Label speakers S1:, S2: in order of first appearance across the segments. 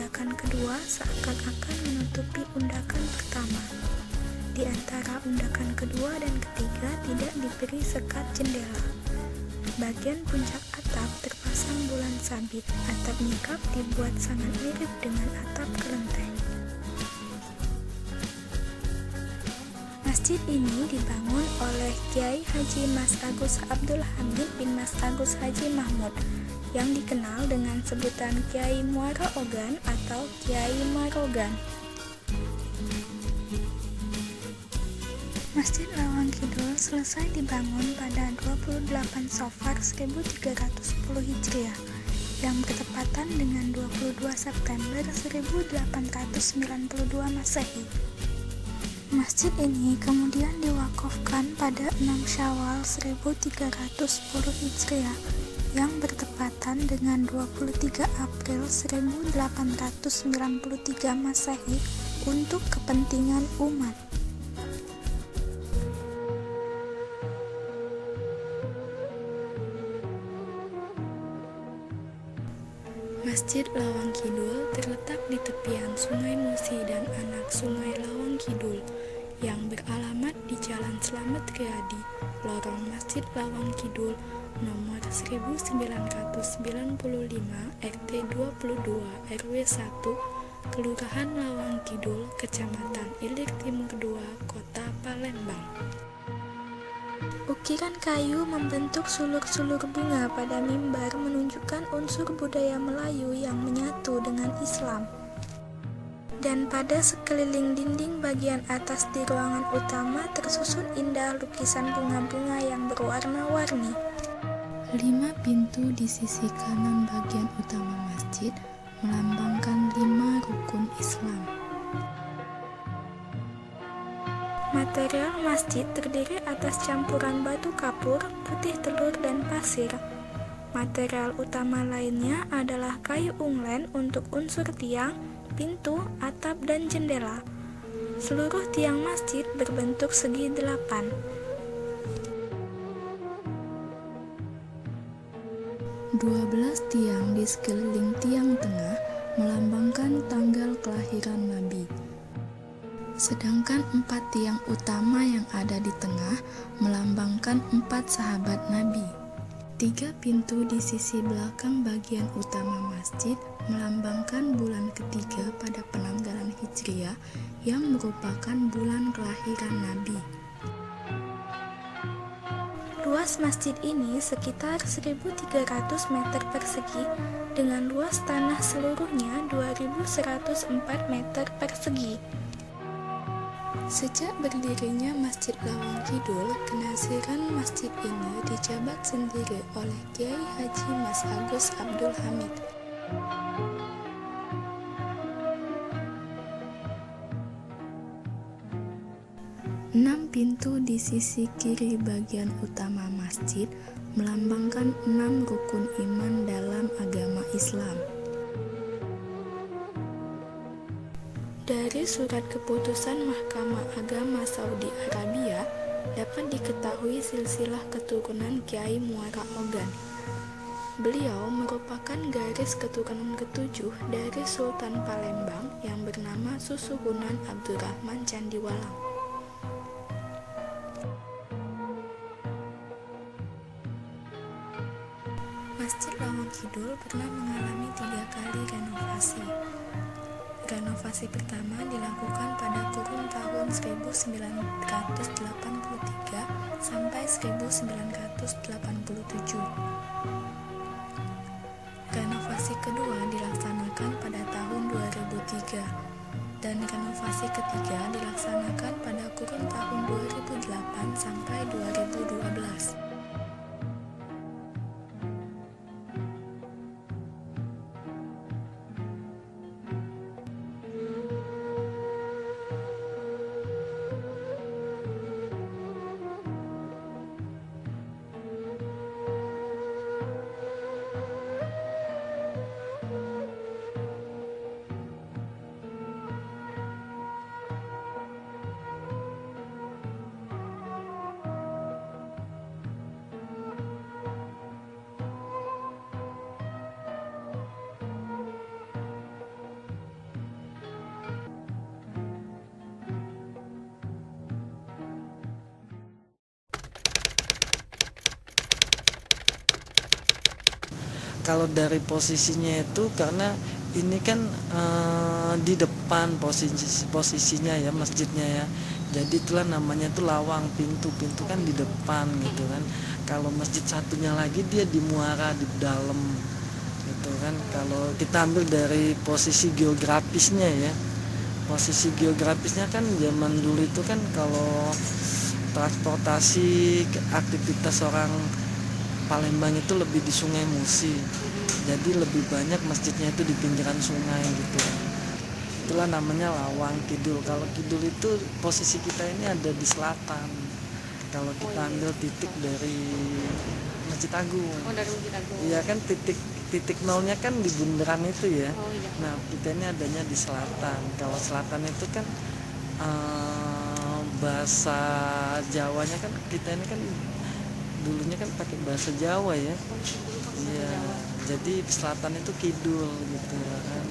S1: undakan kedua seakan-akan menutupi undakan pertama. Di antara undakan kedua dan ketiga tidak diberi sekat jendela. Bagian puncak atap terpasang bulan sabit. Atap mikap dibuat sangat mirip dengan atap kelenteng. Masjid ini dibangun oleh Kiai Haji Mas Agus Abdul Hamid bin Mas Agus Haji Mahmud yang dikenal dengan sebutan Kiai Muara Ogan atau Kiai Marogan. Masjid Lawang Kidul selesai dibangun pada 28 Safar 1310 Hijriah yang bertepatan dengan 22 September 1892 Masehi. Masjid ini kemudian diwakafkan pada 6 Syawal 1310 Hijriah yang bertepatan dengan 23 April 1893 Masehi untuk kepentingan umat. Masjid Lawang Kidul terletak di tepian Sungai Musi dan anak Sungai Lawang Kidul yang beralamat di Jalan Slamet Riyadi, lorong Masjid Lawang Kidul, nomor 1995 RT 22 RW 1, Kelurahan Lawang Kidul, Kecamatan Ilir Timur 2, Kota Palembang. Ukiran kayu membentuk sulur-sulur bunga pada mimbar menunjukkan unsur budaya Melayu yang menyatu dengan Islam. Dan pada sekeliling dinding bagian atas di ruangan utama tersusun indah lukisan bunga-bunga yang berwarna-warni. 5 pintu di sisi kanan bagian utama masjid melambangkan 5 rukun Islam. Material masjid terdiri atas campuran batu kapur, putih telur, dan pasir. Material utama lainnya adalah kayu unglen untuk unsur tiang, pintu, atap, dan jendela. Seluruh tiang masjid berbentuk segi 8. 12 tiang di sekeliling tiang tengah melambangkan tanggal kelahiran Nabi. Sedangkan 4 tiang utama yang ada di tengah melambangkan 4 sahabat Nabi. 3 pintu di sisi belakang bagian utama masjid melambangkan bulan ketiga pada penanggalan Hijriah yang merupakan bulan kelahiran Nabi. Luas masjid ini sekitar 1.300 meter persegi dengan luas tanah seluruhnya 2.104 meter persegi. Sejak berdirinya Masjid Lawang Kidul, kenasiran masjid ini dijabat sendiri oleh Kiai Haji Mas Agus Abdul Hamid. Enam pintu di sisi kiri bagian utama masjid melambangkan 6 rukun iman dalam agama Islam. Dari surat keputusan Mahkamah Agama Saudi Arabia dapat diketahui silsilah keturunan Kiai Muara Ogan. Beliau merupakan garis keturunan ketujuh dari Sultan Palembang yang bernama Susuhunan Abdurrahman Candiwalang. Masjid Lawang Kidul pernah mengalami 3 kali renovasi. Renovasi pertama dilakukan pada kurun tahun 1983 sampai 1987. Renovasi kedua dilaksanakan pada tahun 2003 dan renovasi ketiga dilaksanakan pada kurun tahun 2008 sampai 2012.
S2: Kalau dari posisinya itu karena ini kan di depan posisinya ya masjidnya ya. Jadi itulah namanya itu lawang, pintu kan di depan gitu kan. Kalau masjid satunya lagi dia di muara di dalam gitu kan. Kalau kita ambil dari posisi geografisnya ya, posisi geografisnya kan zaman dulu itu kan kalau transportasi aktivitas orang Palembang itu lebih di Sungai Musi, jadi lebih banyak masjidnya itu di pinggiran sungai gitu. Itulah namanya lawang kidul. Kalau kidul itu posisi kita ini ada di selatan. Kalau kita ambil titik dari Masjid Agung.
S3: Dari Masjid Agung.
S2: Iya kan titik nolnya kan di bundaran itu ya.
S3: Iya.
S2: Nah kita ini adanya di selatan. Kalau selatan itu kan bahasa Jawanya kan kita ini kan dulunya kan pakai bahasa Jawa ya. Iya. Jadi selatan itu kidul gitu kan.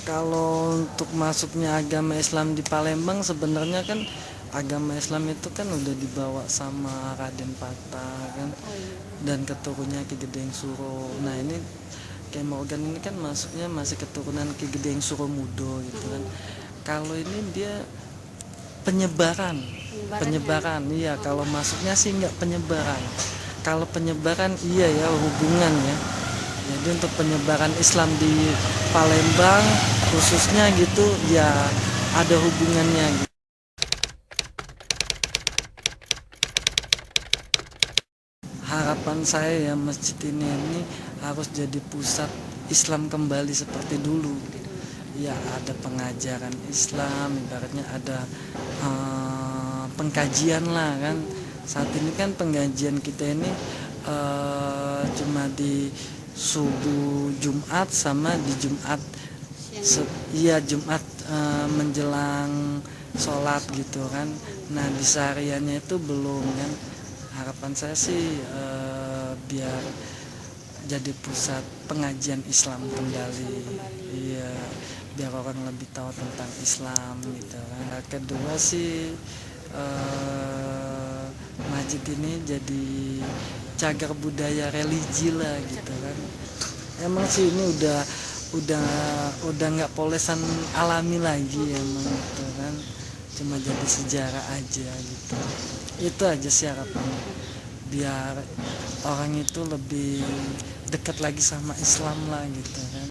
S2: Kalau untuk masuknya agama Islam di Palembang sebenarnya kan agama Islam itu kan udah dibawa sama Raden Patah kan, dan keturunannya Ki Gedeng Suro. Nah ini Kiai Morgan ini kan masuknya masih keturunan Ki Gedeng Suro Mudo gitu kan. Kalau ini dia penyebaran iya. Kalau masuknya sih nggak penyebaran. Kalau penyebaran iya ya, hubungan ya. Jadi untuk penyebaran Islam di Palembang khususnya gitu ya ada hubungannya gitu. Harapan saya ya masjid ini harus jadi pusat Islam kembali seperti dulu. Ya ada pengajaran Islam, ibaratnya ada pengkajian lah kan. Saat ini kan pengajian kita ini cuma di subuh Jumat sama di Jumat Jumat menjelang sholat gitu kan. Nah di sehariannya itu belum kan. Harapan saya sih biar jadi pusat pengajian Islam kembali. Iya, biar orang lebih tahu tentang Islam gitu kan. Kedua sih masjid ini jadi cagar budaya religi lah gitu kan. Emang sih ini udah nggak polesan alami lagi emang gitu kan, cuma jadi sejarah aja gitu. Itu aja sih harapannya, biar orang itu lebih dekat lagi sama Islam lah gitu kan.